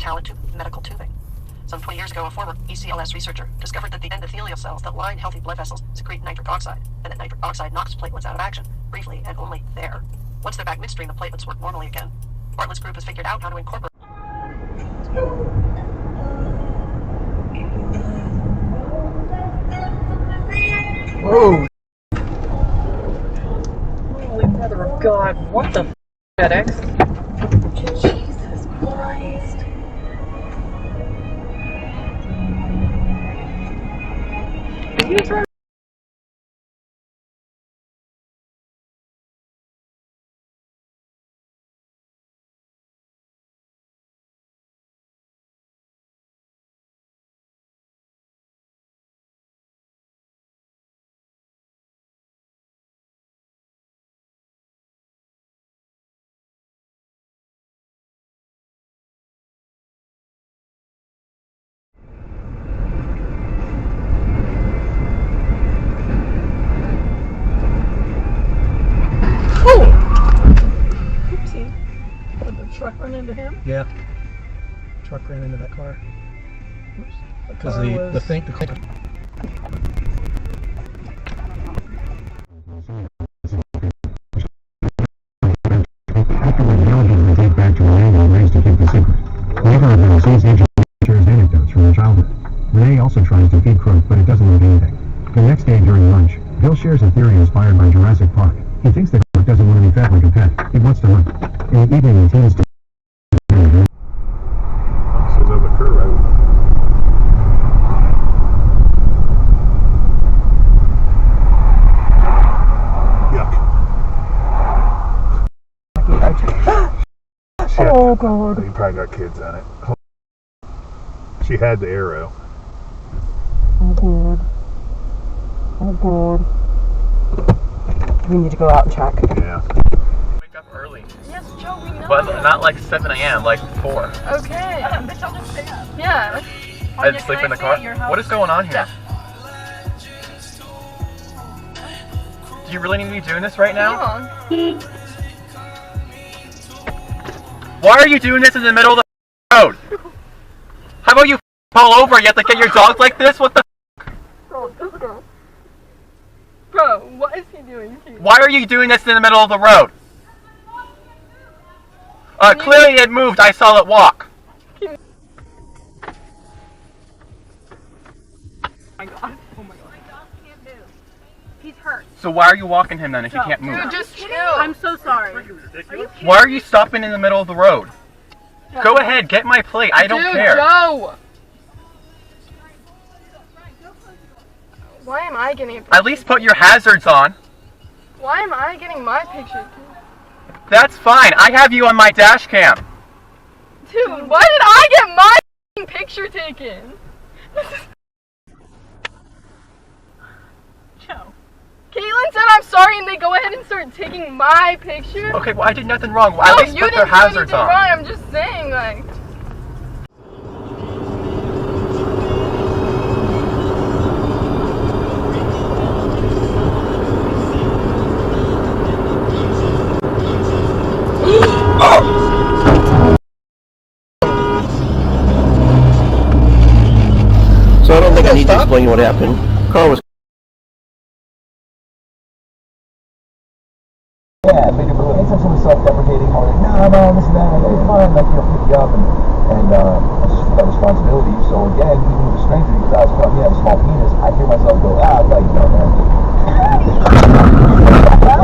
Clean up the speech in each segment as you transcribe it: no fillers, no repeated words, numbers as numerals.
talent to medical tubing. Some 20 years ago, a former ECLS researcher discovered that the endothelial cells that line healthy blood vessels secrete nitric oxide, and that nitric oxide knocks platelets out of action, briefly and only there. Once they're back midstream, the platelets work normally again. Bartlett's group has figured out how to incorporate... Whoa! Holy mother of God, what the FedEx? Jesus Christ. Are you trying? Oopsie. Did the truck run into him? Yeah. Truck ran into that car. Oops. Because the thing. Renee also tries to feed Crook, but it doesn't mean anything. The next day during lunch, Bill shares a theory inspired by Jurassic Park. He thinks that Crook doesn't want to be fed like a pet. It wants to run. In the evening, he teams to... Officers over Kerr Road. Yuck. Shit. Oh, God. You probably got kids on it. She had the arrow. Oh, God. Oh, God. We need to go out and check. Yeah. Wake up early. Yes, Joe, we know. But not like 7 a.m., like 4. Okay. Yeah. I'd sleep in the car. What is going on here? Do you really need to be doing this right now? Why are you doing this in the middle of the road? How about you pull over? You have to get your dogs like this? What the Bro, what is he doing here? Why are you doing this in the middle of the road? Clearly it moved. I saw it walk. Oh my God. Oh my God. He's hurt. So why are you walking him then if he can't move? Dude, just chill. I'm so sorry. Why are you stopping in the middle of the road? Go ahead, get my plate. I don't care. Joe! Why am I getting a picture? At least put your hazards on. Why am I getting my picture? That's fine. I have you on my dash cam. Dude, why did I get my picture taken? Joe. Caitlin said I'm sorry and they go ahead and start taking my picture? Okay, well I did nothing wrong. No, At least you put didn't their hazards do anything on. wrong. I'm just saying, like... So I don't think I need to explain what happened. Car was... Yeah, but anytime someone's self-deprecating or like, no, this and that, like, it's fine, like, pick you up and I just feel that responsibility. So again, even with a stranger, because I was have a small penis, I hear myself go, I'd like, man.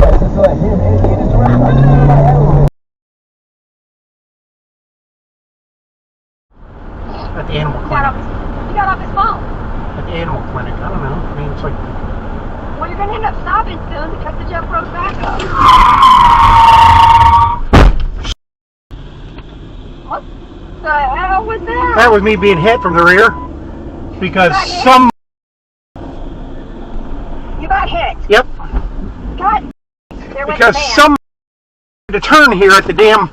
It's just like him, and he just around, I just in my head a little bit. At the animal clinic. He got off his phone. At the animal clinic. I don't know. I mean, it's like... Well, you're going to end up stopping soon because the jet broke back up. What the hell was that? That was me being hit from the rear. Because some... You got hit. Yep. God. There went Because the man. some... to turn here at the damn